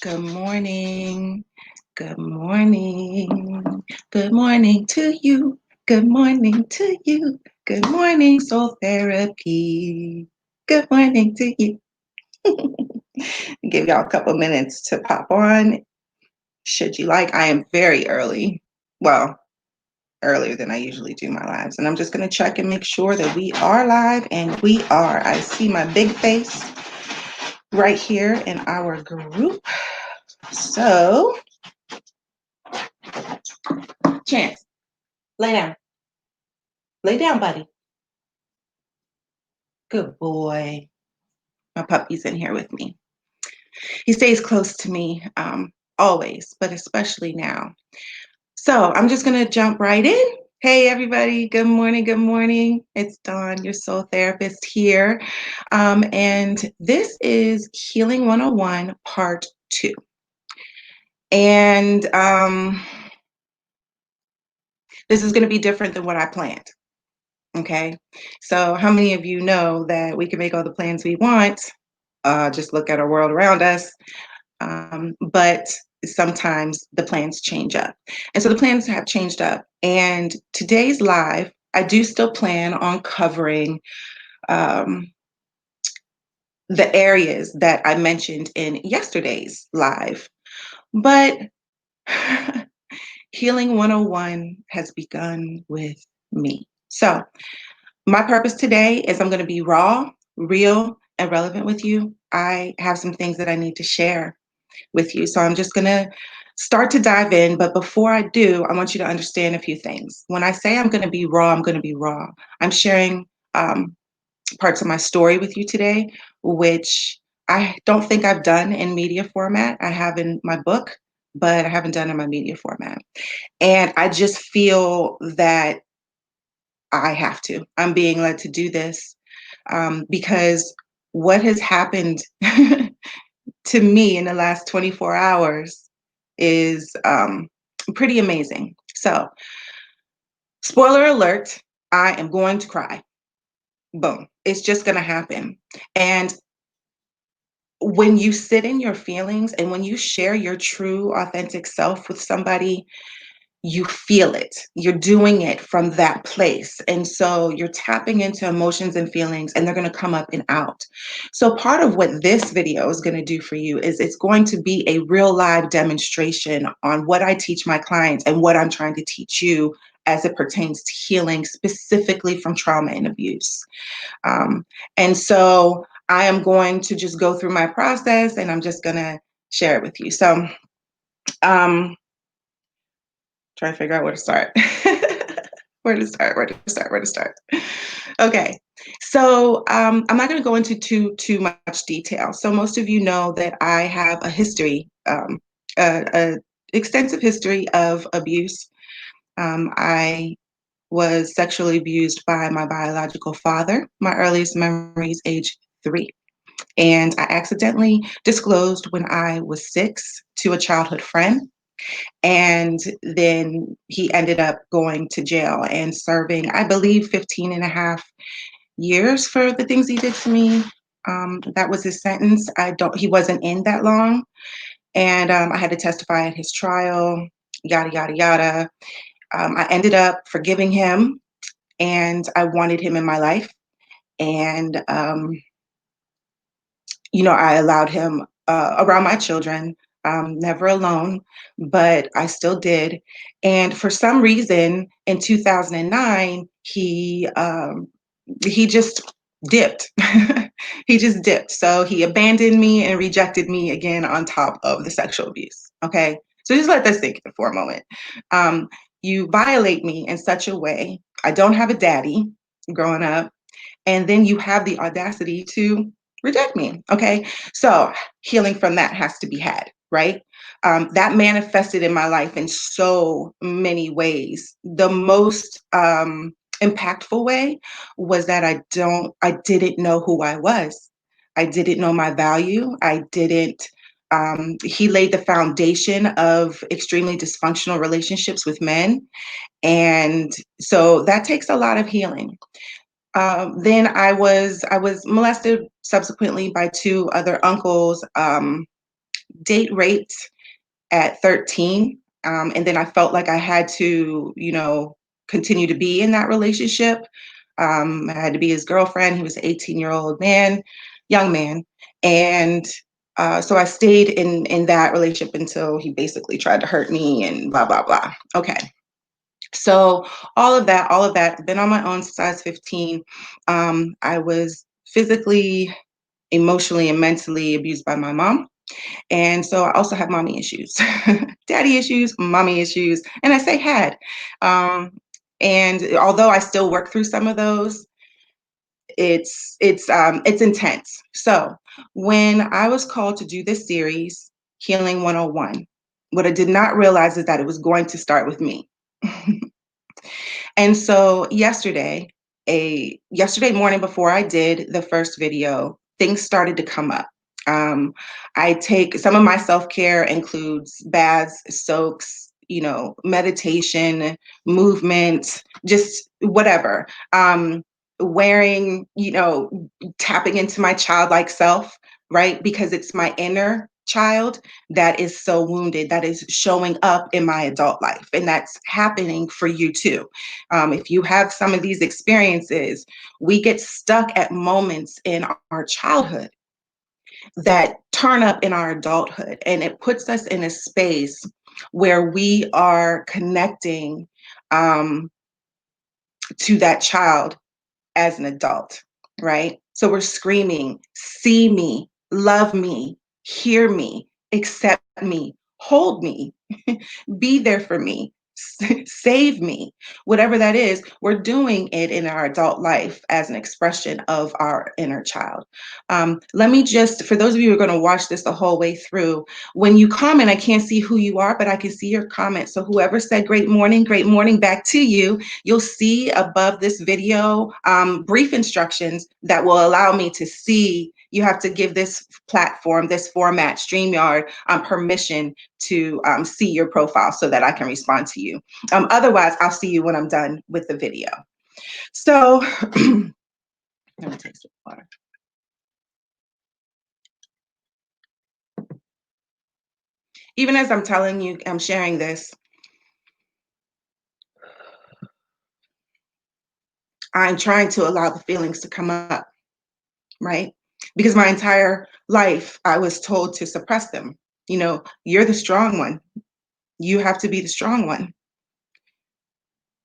Good morning. Good morning. Good morning to you. Good morning to you. Good morning, Soul Therapy. Good morning to you. Give y'all a couple minutes to pop on. Should you like, I am very early. Well, earlier than I usually do my lives. And I'm just going to check and make sure that we are live, and we are. I see my big face right here in our group. So, Chance, lay down. Lay down, buddy. Good boy. My puppy's in here with me. He stays close to me always, but especially now. So I'm just going to jump right in. Hey, everybody. Good morning. Good morning. It's Dawn, your soul therapist here. And this is Healing 101, Part 2. And this is going to be different than what I planned. Okay. So how many of you know that we can make all the plans we want? Just look at our world around us. But sometimes the plans change up. And so the plans have changed up. And today's live, I do still plan on covering the areas that I mentioned in yesterday's live. But Healing 101 has begun with me. So my purpose today is I'm going to be raw, real, and relevant with you. I have some things that I need to share with you. So I'm just going to start to dive in. But before I do, I want you to understand a few things. When I say I'm going to be raw, I'm going to be raw. I'm sharing parts of my story with you today, which I don't think I've done in media format. I have in my book, but I haven't done in my media format. And I just feel that I have to. I'm being led to do this because what has happened to me in the last 24 hours is pretty amazing. So, spoiler alert, I am going to cry. Boom. It's just going to happen. And when you sit in your feelings and when you share your true, authentic self with somebody, you feel it. You're doing it from that place. And so you're tapping into emotions and feelings, and they're going to come up and out. So part of what this video is going to do for you is it's going to be a real live demonstration on what I teach my clients and what I'm trying to teach you as it pertains to healing, specifically from trauma and abuse. And so I am going to just go through my process, and I'm just going to share it with you. So, trying to figure out where to start. Where to start. Okay, so I'm not going to go into too much detail. So most of you know that I have a history, a extensive history of abuse. I was sexually abused by my biological father. My earliest memories, age 3. And I accidentally disclosed when I was 6 to a childhood friend. And then he ended up going to jail and serving, I believe, 15 and a half years for the things he did to me. That was his sentence. He wasn't in that long. And I had to testify at his trial, yada, yada, yada. I ended up forgiving him, and I wanted him in my life. And, I allowed him around my children, never alone, but I still did. And for some reason, in 2009, he just dipped. He just dipped. So he abandoned me and rejected me again on top of the sexual abuse. Okay, so just let that sink in for a moment. You violate me in such a way. I don't have a daddy growing up, and then you have the audacity to reject me. Okay, so healing from that has to be had, right? That manifested in my life in so many ways. The most impactful way was that I didn't know who I was. I didn't know my value. I didn't. He laid the foundation of extremely dysfunctional relationships with men, and so that takes a lot of healing. Then I was molested subsequently by 2 other uncles. date raped at 13. And then I felt like I had to, continue to be in that relationship. I had to be his girlfriend. He was an 18-year-old man, young man. And so I stayed in that relationship until he basically tried to hurt me and blah, blah, blah. Okay. So all of that, been on my own since I was 15. I was physically, emotionally, and mentally abused by my mom. And so I also have mommy issues, daddy issues, mommy issues, and I say had. Um, and although I still work through some of those, it's intense. So when I was called to do this series, Healing 101, what I did not realize is that it was going to start with me. And so yesterday morning before I did the first video, things started to come up. I take some of my self-care includes baths, soaks, meditation, movement, just whatever. Wearing, tapping into my childlike self, right? Because it's my inner child that is so wounded, that is showing up in my adult life. And that's happening for you too. If you have some of these experiences, we get stuck at moments in our childhood that turn up in our adulthood. And it puts us in a space where we are connecting to that child as an adult, right? So we're screaming, see me, love me, hear me, accept me, hold me, be there for me, save me, whatever that is, we're doing it in our adult life as an expression of our inner child. Let me just, for those of you who are going to watch this the whole way through, when you comment, I can't see who you are, but I can see your comment. So whoever said great morning back to you, you'll see above this video brief instructions that will allow me to see. You have to give this platform, this format, StreamYard, permission to see your profile so that I can respond to you. Otherwise, I'll see you when I'm done with the video. So let me take some water. Even as I'm telling you, I'm sharing this, I'm trying to allow the feelings to come up, right? Because my entire life, I was told to suppress them. You're the strong one. You have to be the strong one.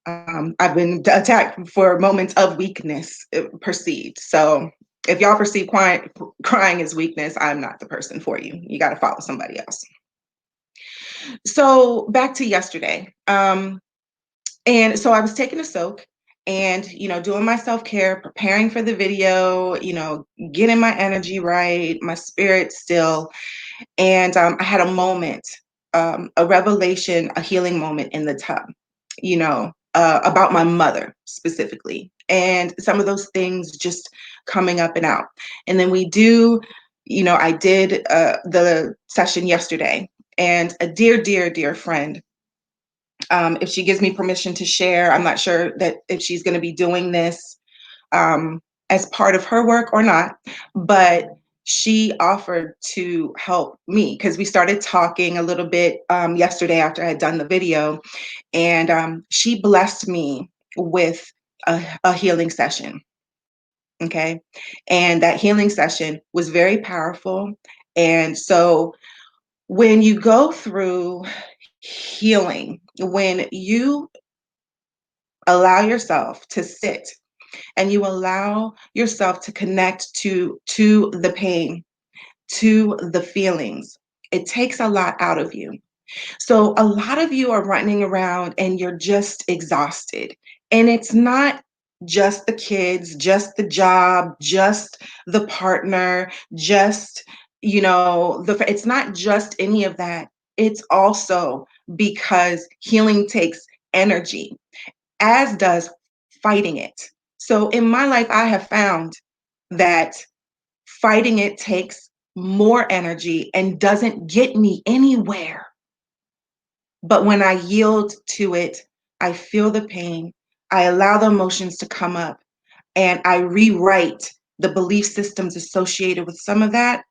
I've been attacked for moments of weakness perceived. So if y'all perceive crying as weakness, I'm not the person for you. You got to follow somebody else. So back to yesterday. And so I was taking a soak and, doing my self-care, preparing for the video, getting my energy right, my spirit still. And I had a moment, a revelation, a healing moment in the tub, about my mother specifically. And some of those things just coming up and out. And then I did the session yesterday. And a dear, dear, dear friend, if she gives me permission to share, I'm not sure that if she's going to be doing this as part of her work or not, but she offered to help me because we started talking a little bit yesterday after I had done the video, and she blessed me with a healing session. Okay. And that healing session was very powerful. And so when you go through healing, when you allow yourself to sit and you allow yourself to connect to the pain, to the feelings, it takes a lot out of you. So a lot of you are running around and you're just exhausted. And it's not just the kids, just the job, just the partner, just, it's not just any of that. It's also because healing takes energy, as does fighting it. So in my life, I have found that fighting it takes more energy and doesn't get me anywhere. But when I yield to it, I feel the pain, I allow the emotions to come up, and I rewrite the belief systems associated with some of that.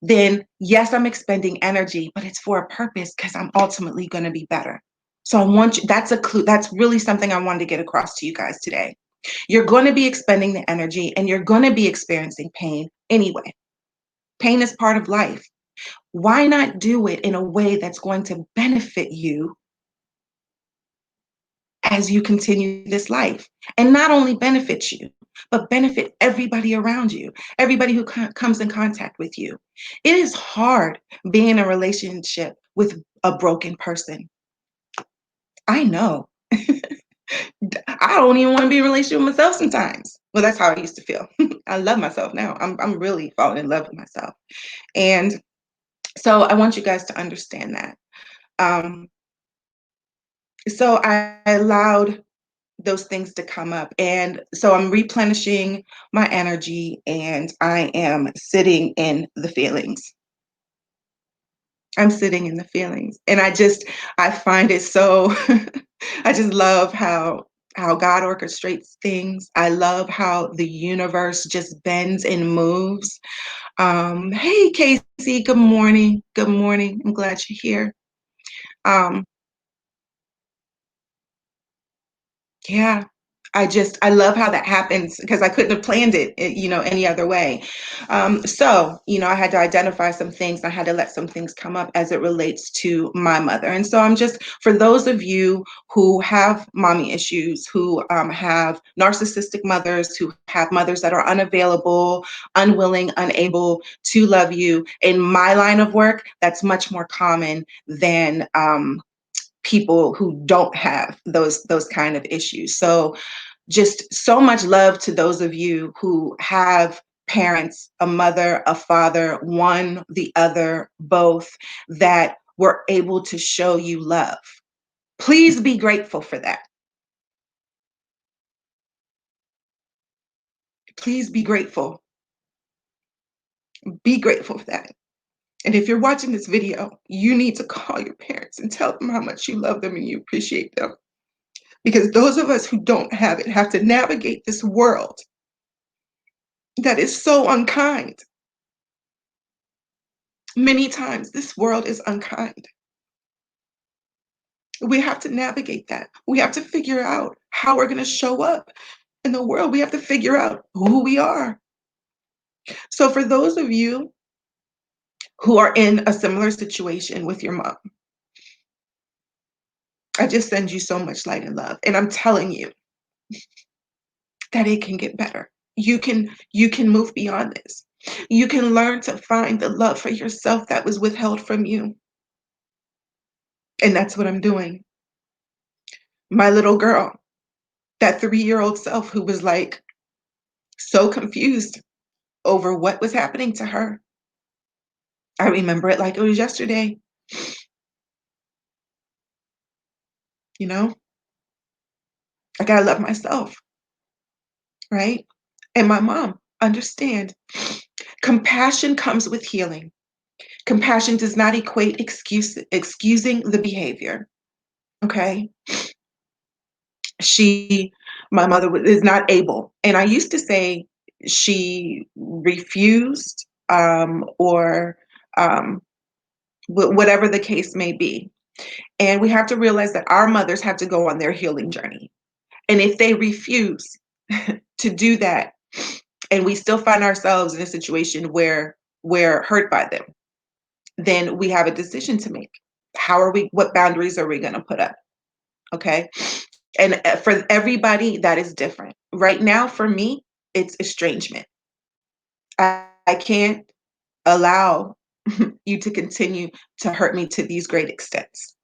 then yes, I'm expending energy, but it's for a purpose because I'm ultimately going to be better. So I want you, that's a clue. That's really something I wanted to get across to you guys today. You're going to be expending the energy and you're going to be experiencing pain anyway. Pain is part of life. Why not do it in a way that's going to benefit you as you continue this life? And not only benefit you, but benefit everybody around you, everybody who comes in contact with you. It is hard being in a relationship with a broken person. I know. I don't even want to be in a relationship with myself sometimes. Well, that's how I used to feel. I love myself now. I'm really falling in love with myself. And so I want you guys to understand that. Um, so I allowed those things to come up. And so I'm replenishing my energy and I am sitting in the feelings. I'm sitting in the feelings. And I find it so I just love how God orchestrates things. I love how the universe just bends and moves. Hey Casey, good morning. Good morning. I'm glad you're here. Um, Yeah. I love how that happens because I couldn't have planned it, any other way. I had to identify some things. I had to let some things come up as it relates to my mother. And so for those of you who have mommy issues, who have narcissistic mothers, who have mothers that are unavailable, unwilling, unable to love you, in my line of work, that's much more common than people who don't have those kind of issues. So just so much love to those of you who have parents, a mother, a father, one, the other, both, that were able to show you love. Please be grateful for that. Please be grateful. Be grateful for that. And if you're watching this video, you need to call your parents and tell them how much you love them and you appreciate them. Because those of us who don't have it have to navigate this world that is so unkind. Many times, this world is unkind. We have to navigate that. We have to figure out how we're going to show up in the world. We have to figure out who we are. So, for those of you who are in a similar situation with your mom, I just send you so much light and love. And I'm telling you that it can get better. You can move beyond this. You can learn to find the love for yourself that was withheld from you. And that's what I'm doing. My little girl, that 3-year-old self who was like so confused over what was happening to her. I remember it like it was yesterday. You know, I gotta love myself, right? And my mom, understand. Compassion comes with healing. Compassion does not equate excusing the behavior. Okay. She, my mother is not able. And I used to say she refused, or um, whatever the case may be. And we have to realize that our mothers have to go on their healing journey. And if they refuse to do that, and we still find ourselves in a situation where we're hurt by them, then we have a decision to make. What boundaries are we going to put up? Okay. And for everybody, that is different. Right now, for me, it's estrangement. I can't allow you to continue to hurt me to these great extents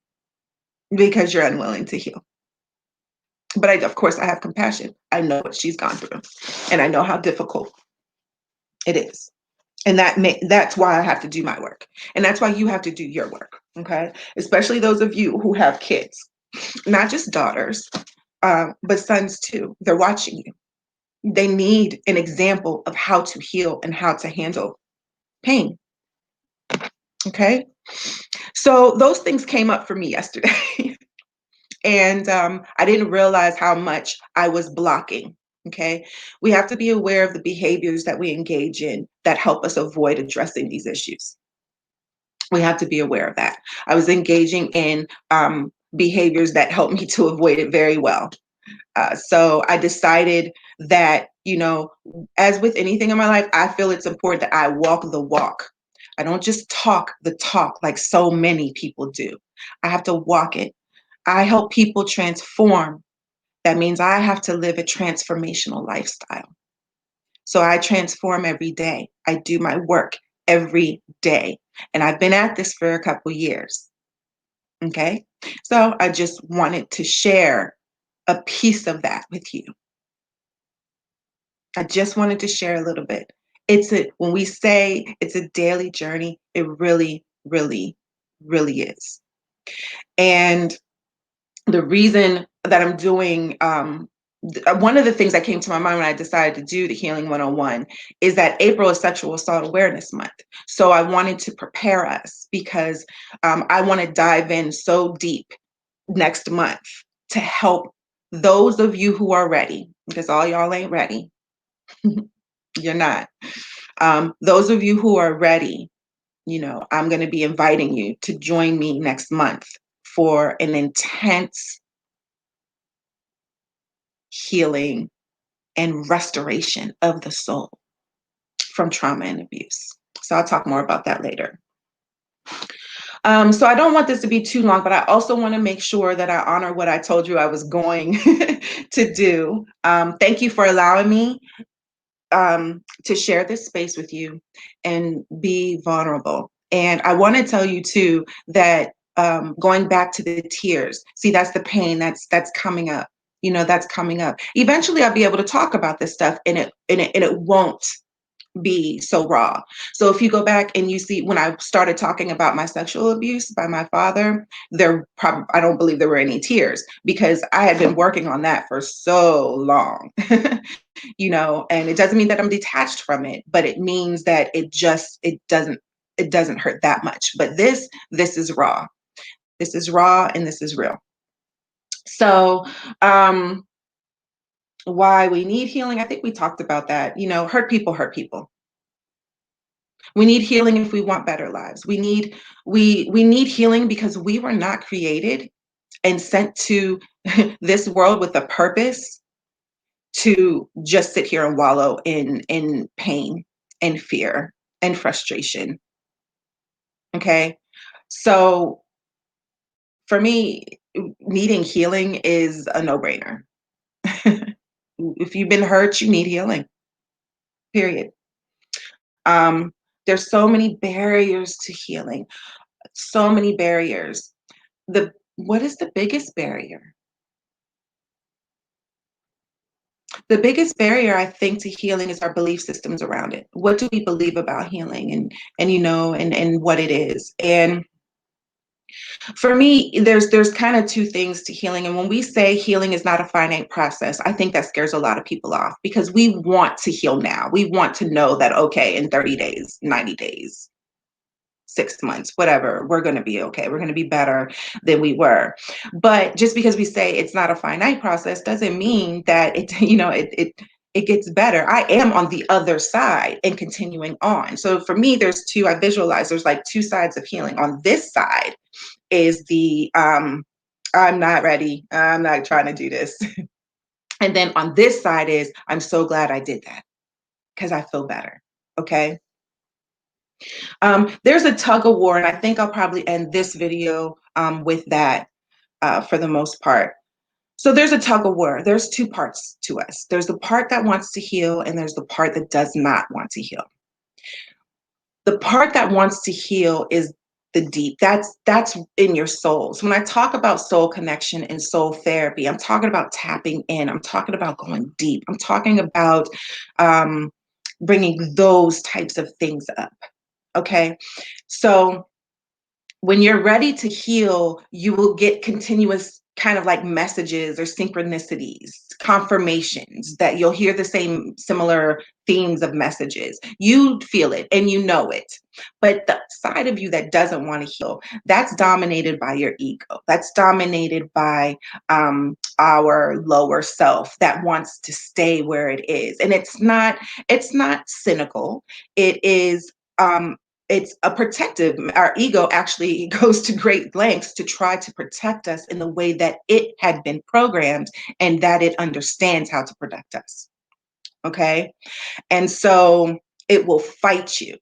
because you're unwilling to heal. But of course, I have compassion. I know what she's gone through, and I know how difficult it is. And that's why I have to do my work, and that's why you have to do your work. Okay, especially those of you who have kids, not just daughters, but sons too. They're watching you. They need an example of how to heal and how to handle pain. Okay, so those things came up for me yesterday. And I didn't realize how much I was blocking. Okay. We have to be aware of the behaviors that we engage in that help us avoid addressing these issues. We have to be aware of that. I was engaging in behaviors that helped me to avoid it very well. So I decided that, as with anything in my life, I feel it's important that I walk the walk. I don't just talk the talk like so many people do. I have to walk it. I help people transform. That means I have to live a transformational lifestyle. So I transform every day. I do my work every day. And I've been at this for a couple years. Okay. So I just wanted to share a piece of that with you. I just wanted to share a little bit. When we say it's a daily journey, it really, really, really is. And the reason that I'm doing one of the things that came to my mind when I decided to do the Healing 101 is that April is Sexual Assault Awareness Month. So I wanted to prepare us because I want to dive in so deep next month to help those of you who are ready, because all y'all ain't ready. You're not. Those of you who are ready, I'm going to be inviting you to join me next month for an intense healing and restoration of the soul from trauma and abuse. So I'll talk more about that later. So I don't want this to be too long, but I also want to make sure that I honor what I told you I was going to do. Thank you for allowing me to share this space with you and be vulnerable. And I want to tell you too that going back to the tears, see, that's the pain that's coming up. That's coming up. Eventually, I'll be able to talk about this stuff, and it won't be so raw. So if you go back and you see when I started talking about my sexual abuse by my father, I don't believe there were any tears because I had been working on that for so long. And it doesn't mean that I'm detached from it, but it means that it doesn't hurt that much. But this is raw. This is raw and this is real. So why we need healing, I think we talked about that. Hurt people hurt people. We need healing if we want better lives. We need healing because we were not created and sent to this world with a purpose to just sit here and wallow in pain and fear and frustration. Okay? So for me, needing healing is a no-brainer. If you've been hurt, you need healing. Period. Um, there's so many barriers to healing. So many barriers. What is the biggest barrier? The biggest barrier, I think, to healing is our belief systems around it. What do we believe about healing and what it is? And for me, there's kind of two things to healing. And when we say healing is not a finite process, I think that scares a lot of people off because we want to heal now. We want to know that, okay, in 30 days, 90 days, 6 months, whatever, we're going to be okay. We're going to be better than we were. But just because we say it's not a finite process doesn't mean that it gets better. I am on the other side and continuing on. So for me, I visualize there's like two sides of healing. On this side is the I'm not ready. I'm not trying to do this. And then on this side is I'm so glad I did that because I feel better. Okay. There's a tug of war, and I think I'll probably end this video with that for the most part. So there's a tug of war. There's two parts to us. There's the part that wants to heal, and there's the part that does not want to heal. The part that wants to heal is the deep. That's in your soul. So when I talk about soul connection and soul therapy, I'm talking about tapping in. I'm talking about going deep. I'm talking about bringing those types of things up. Okay. So when you're ready to heal, you will get continuous kind of like messages or synchronicities, confirmations that you'll hear the same similar themes of messages. You feel it and you know it. But the side of you that doesn't want to heal, that's dominated by your ego. That's dominated by our lower self that wants to stay where it is. And it's not cynical. It is it's a protective. Our ego actually goes to great lengths to try to protect us in the way that it had been programmed and that it understands how to protect us. Okay. And so it will fight you.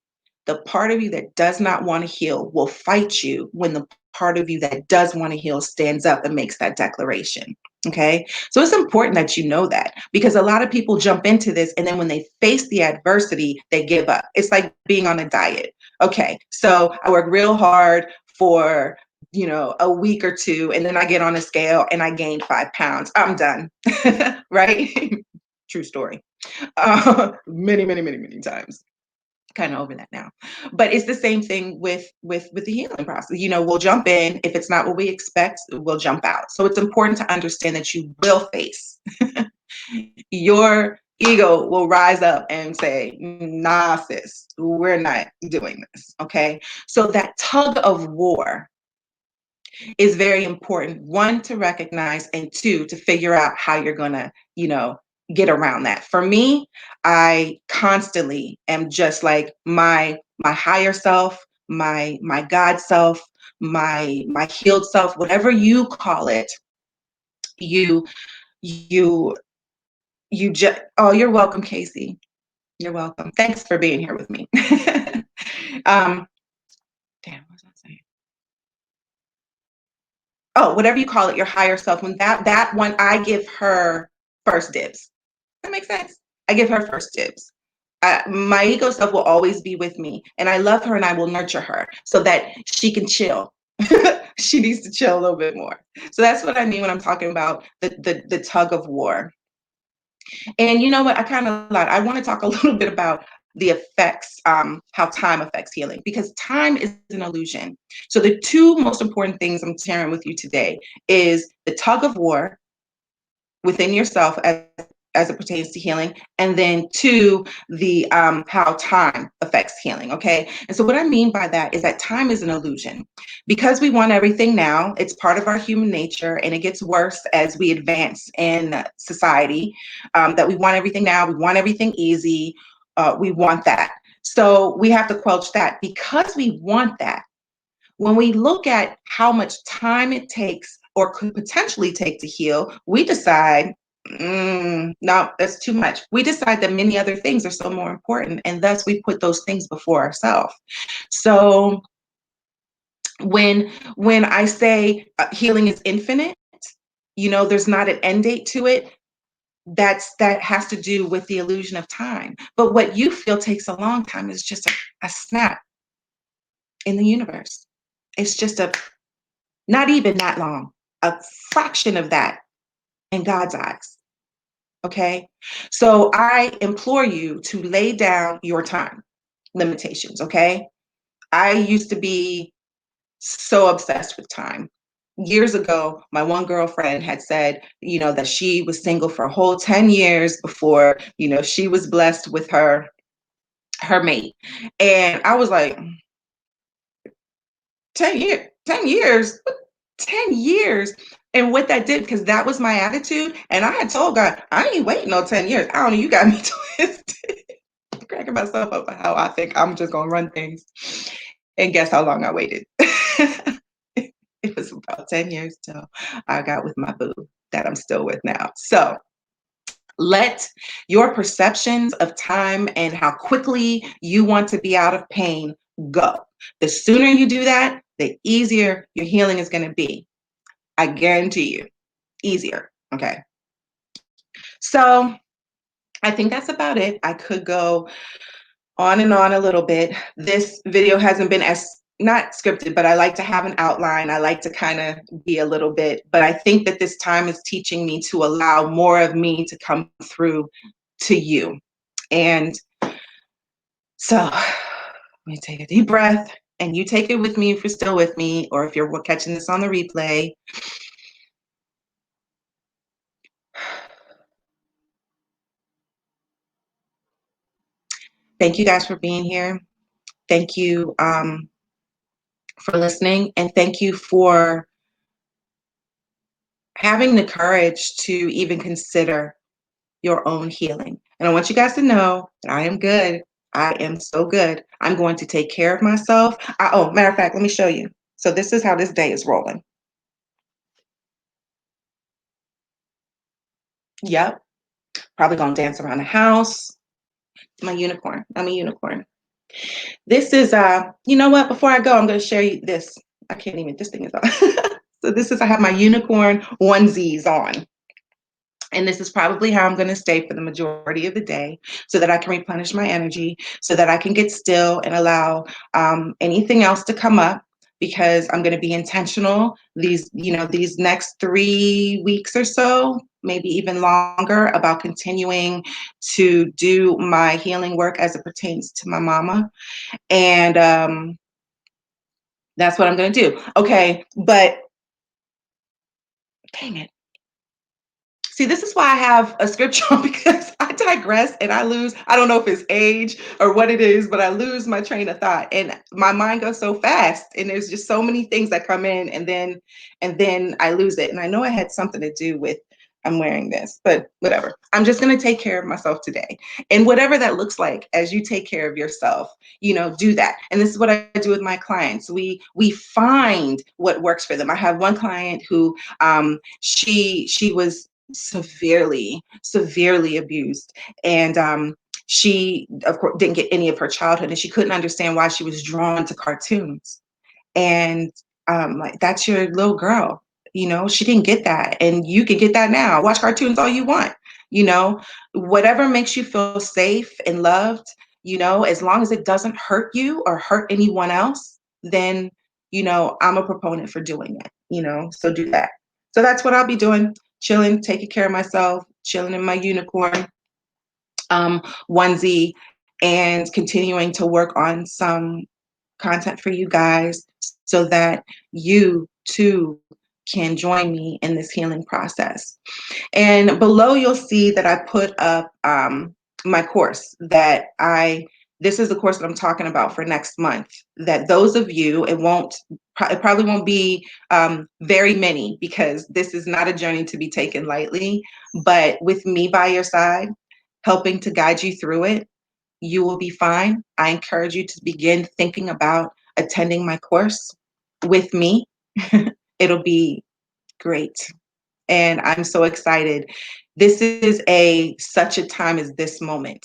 The part of you that does not want to heal will fight you when the part of you that does want to heal stands up and makes that declaration. Okay. So it's important that you know that, because a lot of people jump into this and then when they face the adversity, they give up. It's like being on a diet. Okay. So I work real hard for a week or two, and then I get on a scale and I gained 5 pounds. I'm done. Right. True story. Many, many, many, many times. Kind of over that now, but it's the same thing with the healing process. We'll jump in. If it's not what we expect, we'll jump out. So it's important to understand that you will face your ego will rise up and say, nah, sis, we're not doing this. Okay. So that tug of war is very important. One, to recognize, and two, to figure out how you're going to, get around that. For me, I constantly am just like my higher self, my God self, my healed self, whatever you call it. You you you just Oh, you're welcome, Casey. You're welcome. Thanks for being here with me. um Damn, what was I saying? Oh, whatever you call it, your higher self. When that one, I give her first dibs. That makes sense. I give her first dibs. My ego self will always be with me, and I love her, and I will nurture her so that she can chill. She needs to chill a little bit more. So that's what I mean when I'm talking about the tug of war. And you know what? I kind of lied. I want to talk a little bit about the effects, how time affects healing, because time is an illusion. So the two most important things I'm sharing with you today is the tug of war within yourself as it pertains to healing, and then two, the how time affects healing. Okay. And so what I mean by that is that time is an illusion, because we want everything now. It's part of our human nature, and it gets worse as we advance in society. That we want everything now, we want everything easy, we want that. So we have to quelch that. Because we want that, when we look at how much time it takes or could potentially take to heal, we decide, no, that's too much. We decide that many other things are so more important, and thus we put those things before ourselves. So when I say healing is infinite, there's not an end date to it. That has to do with the illusion of time. But what you feel takes a long time is just a snap in the universe. It's just not even that long, a fraction of that in God's eyes. Okay. So I implore you to lay down your time limitations. Okay. I used to be so obsessed with time. Years ago, my one girlfriend had said, that she was single for a whole 10 years before, she was blessed with her mate. And I was like, 10 years, 10 years, 10 years. And what that did, because that was my attitude. And I had told God, I ain't waiting no 10 years. I don't know, you got me twisted. Cracking myself up for how I think I'm just going to run things. And guess how long I waited? It was about 10 years till I got with my boo that I'm still with now. So let your perceptions of time and how quickly you want to be out of pain go. The sooner you do that, the easier your healing is going to be. I guarantee you, easier. Okay. So I think that's about it. I could go on and on a little bit. This video hasn't been as not scripted, but I like to have an outline. I like to kind of be a little bit, but I think that this time is teaching me to allow more of me to come through to you. And so let me take a deep breath, and you take it with me if you're still with me, or if you're catching this on the replay. Thank you guys for being here. Thank you for listening, and thank you for having the courage to even consider your own healing. And I want you guys to know that I am good. I am so good. I'm going to take care of myself. Oh, matter of fact, let me show you. So this is how this day is rolling. Yep. Probably gonna dance around the house. My unicorn. I'm a unicorn. This is you know what? Before I go, I'm gonna share you this. I can't even, this thing is on. So this is, I have my unicorn onesies on. And this is probably how I'm going to stay for the majority of the day so that I can replenish my energy, so that I can get still and allow anything else to come up, because I'm going to be intentional these next 3 weeks or so, maybe even longer, about continuing to do my healing work as it pertains to my mama. And that's what I'm going to do. Okay. But dang it. See, this is why I have a scripture on, because I digress and I lose. I don't know if it's age or what it is, but I lose my train of thought and my mind goes so fast. And there's just so many things that come in, and then I lose it. And I know it had something to do with I'm wearing this, but whatever. I'm just going to take care of myself today. And whatever that looks like, as you take care of yourself, do that. And this is what I do with my clients. We find what works for them. I have one client who she was severely abused, and she of course didn't get any of her childhood, and she couldn't understand why she was drawn to cartoons. And like, that's your little girl, she didn't get that, and you can get that now. Watch cartoons all you want, you know whatever makes you feel safe and loved, as long as it doesn't hurt you or hurt anyone else, then I'm a proponent for doing it, so do that. So that's what I'll be doing: chilling, taking care of myself, chilling in my unicorn onesie, and continuing to work on some content for you guys so that you too can join me in this healing process. And below you'll see that I put up my course this is the course that I'm talking about for next month. That those of you, it probably won't be very many, because this is not a journey to be taken lightly, but with me by your side, helping to guide you through it, you will be fine. I encourage you to begin thinking about attending my course with me. It'll be great. And I'm so excited. This is such a time as this moment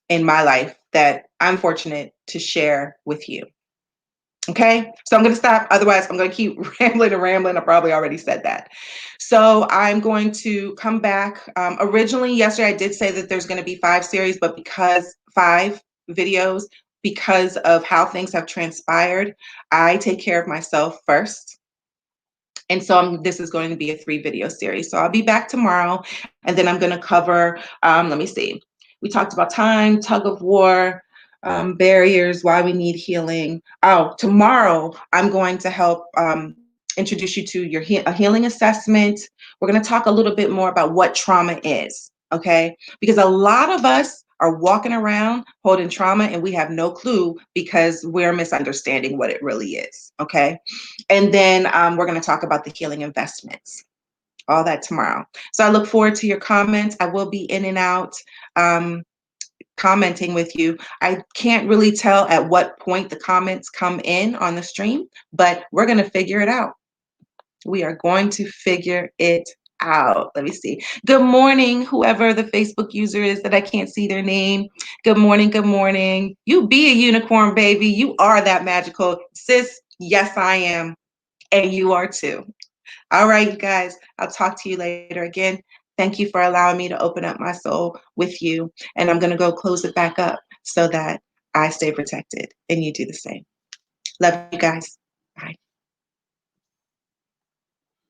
in my life that I'm fortunate to share with you. Okay, so I'm going to stop. Otherwise, I'm going to keep rambling and rambling. I probably already said that. So I'm going to come back. Originally, yesterday, I did say that there's going to be 5 series, but because 5 videos, because of how things have transpired, I take care of myself first. And so this is going to be a 3-video series. So I'll be back tomorrow, and then I'm going to cover, let me see. We talked about time, tug of war, barriers, why we need healing. Oh, tomorrow I'm going to help introduce you to a healing assessment. We're going to talk a little bit more about what trauma is, okay? Because a lot of us are walking around holding trauma and we have no clue, because we're misunderstanding what it really is, okay? And then we're going to talk about the healing investments, all that tomorrow. So I look forward to your comments. I will be in and out commenting with you. I can't really tell at what point the comments come in on the stream, but we're going to figure it out. We are going to figure it out. Let me see. Good morning, whoever the Facebook user is that I can't see their name. Good morning. Good morning. You be a unicorn, baby. You are that magical. Sis, yes, I am. And you are too. All right, you guys, I'll talk to you later. Again, thank you for allowing me to open up my soul with you. And I'm going to go close it back up so that I stay protected and you do the same. Love you guys.